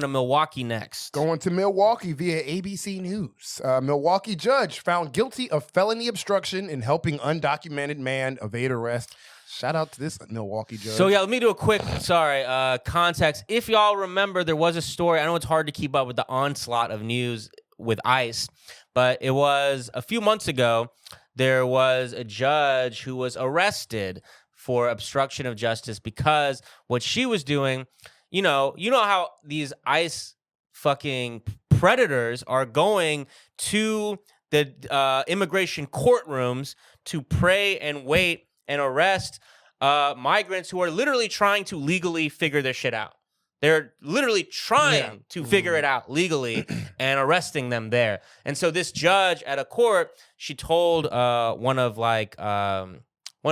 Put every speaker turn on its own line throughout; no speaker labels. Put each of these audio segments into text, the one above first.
to Milwaukee next.
Going to Milwaukee via ABC News. Milwaukee judge found guilty of felony obstruction in helping undocumented man evade arrest. Shout out to this Milwaukee judge.
So, yeah, let me do a quick, context. If y'all remember, there was a story. I know it's hard to keep up with the onslaught of news with ICE, but it was a few months ago. There was a judge who was arrested for obstruction of justice because what she was doing, you know how these ICE fucking predators are going to the immigration courtrooms to pray and wait and arrest migrants who are literally trying to legally figure their shit out. They're literally trying to figure it out legally and arresting them there. And so this judge at a court, she told one of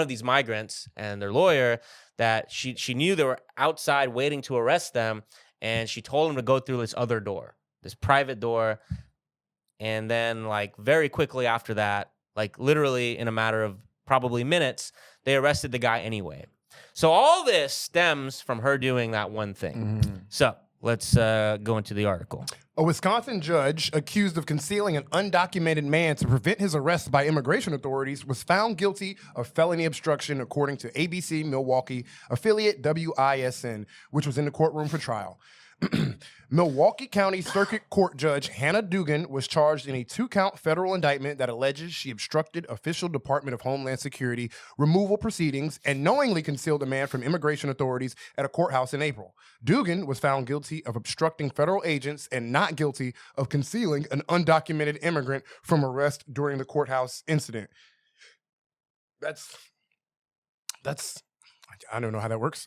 these migrants and their lawyer that she knew they were outside waiting to arrest them, and she told him to go through this other door, this private door. And then, very quickly after that, literally in a matter of probably minutes, they arrested the guy anyway. So all this stems from her doing that one thing. Mm-hmm. So let's go into the article.
A Wisconsin judge accused of concealing an undocumented man to prevent his arrest by immigration authorities was found guilty of felony obstruction, according to ABC Milwaukee affiliate WISN, which was in the courtroom for trial. Milwaukee County Circuit Court Judge Hannah Dugan was charged in a 2-count federal indictment that alleges she obstructed official Department of Homeland Security removal proceedings and knowingly concealed a man from immigration authorities at a courthouse in April. Dugan was found guilty of obstructing federal agents and not guilty of concealing an undocumented immigrant from arrest during the courthouse incident. That's I don't know how that works.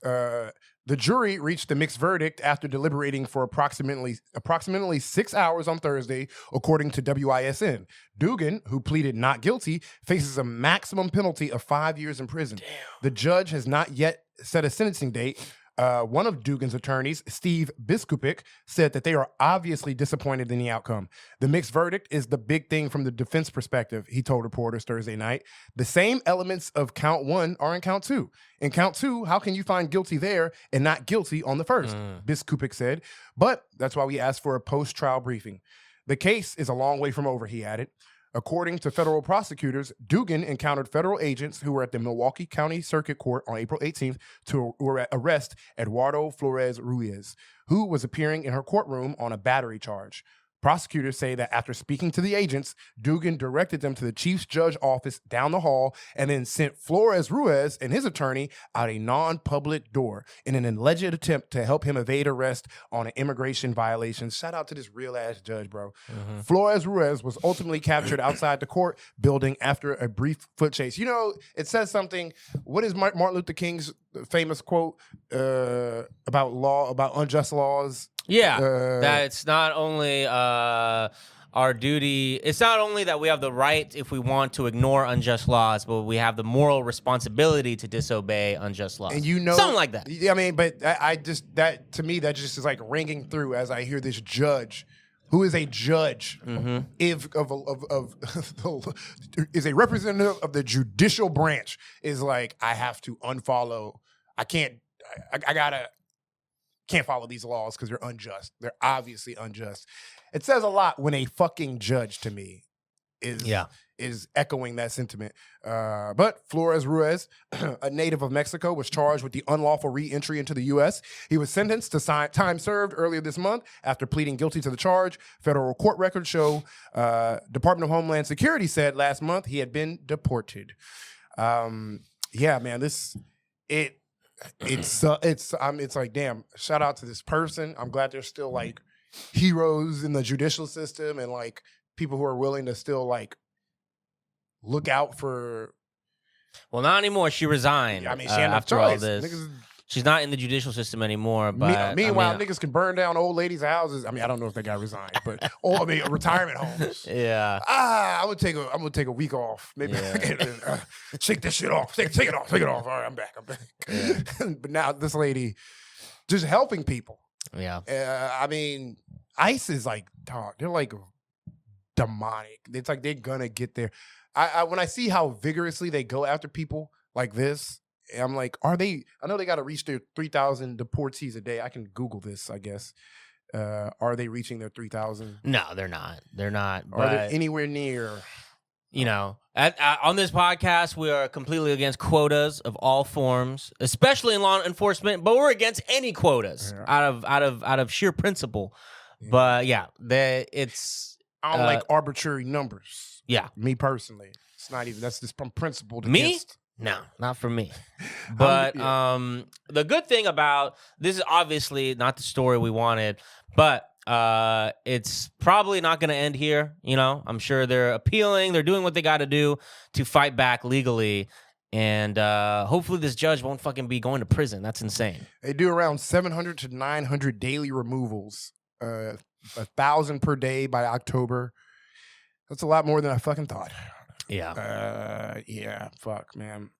The jury reached a mixed verdict after deliberating for approximately 6 hours on Thursday, according to WISN. Dugan, who pleaded not guilty, faces a maximum penalty of 5 years in prison. Damn. The judge has not yet set a sentencing date. One of Dugan's attorneys, Steve Biskupik, said that they are obviously disappointed in the outcome. The mixed verdict is the big thing from the defense perspective, he told reporters Thursday night. The same elements of count 1 are in count 2. In count 2, how can you find guilty there and not guilty on the first? Biskupik said. But that's why we asked for a post-trial briefing. The case is a long way from over, he added. According to federal prosecutors, Dugan encountered federal agents who were at the Milwaukee County Circuit Court on April 18th to arrest Eduardo Flores Ruiz, who was appearing in her courtroom on a battery charge. Prosecutors say that after speaking to the agents, Dugan directed them to the chief judge's office down the hall and then sent Flores Ruiz and his attorney out a non-public door in an alleged attempt to help him evade arrest on an immigration violation. Shout out to this real-ass judge, bro. Mm-hmm. Flores Ruiz was ultimately captured outside the court building after a brief foot chase. You know, it says something. What is Martin Luther King's famous quote about unjust laws?
Yeah, that it's not only our duty, it's not only that we have the right if we want to ignore unjust laws, but we have the moral responsibility to disobey unjust laws.
And
something like that.
I mean, but that to me, that just is ringing through as I hear this judge, who is a judge, is a representative of the judicial branch, is like, I have to unfollow. I can't follow these laws because they're unjust. They're obviously unjust. It says a lot when a fucking judge, to me, is echoing that sentiment. But Flores Ruiz, a native of Mexico, was charged with the unlawful re-entry into the U.S. He was sentenced to time served earlier this month after pleading guilty to the charge. Federal court records show Department of Homeland Security said last month he had been deported. Yeah, man, it's like, damn, shout out to this person. I'm glad there's still heroes in the judicial system and people who are willing to still look out for.
Well, not anymore. She resigned.
I mean, she
after all this. She's not in the judicial system anymore. But
meanwhile, niggas can burn down old ladies' houses. I mean, I don't know if they got resigned, but retirement homes.
Yeah.
I'm gonna take a week off. Maybe I can shake this shit off. Take it off. All right, I'm back. Yeah. But now this lady just helping people.
Yeah.
I mean, ICE is dog. They're demonic. It's they're gonna get there. I when I see how vigorously they go after people like this. I'm like, are they? I know they got to reach their 3,000 deportees a day. I can Google this, I guess. Are they reaching their 3,000?
No, they're not. They're not.
Are they
But
anywhere near?
you know, on this podcast, we are completely against quotas of all forms, especially in law enforcement. But we're against any quotas out of sheer principle.
Yeah.
But yeah, it's.
I don't like arbitrary numbers.
Yeah,
me personally, it's not even. That's just from principle.
Me? No, not for me. But the good thing about this is obviously not the story we wanted, but it's probably not going to end here. You know, I'm sure they're appealing. They're doing what they got to do to fight back legally. And hopefully this judge won't fucking be going to prison. That's insane.
They do around 700 to 900 daily removals, 1,000 per day by October. That's a lot more than I fucking thought.
Yeah.
Yeah. Fuck, man.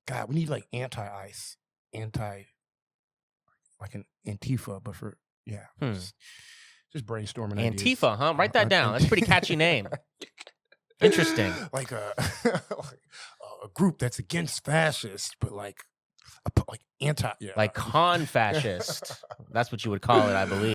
God, we need like anti-ICE, like an Antifa, but for just brainstorming.
Antifa,
ideas.
huh? Write that down. That's a pretty catchy name. Interesting.
Like a group that's against fascists, but like anti,
like con fascist. That's what you would call it, I believe.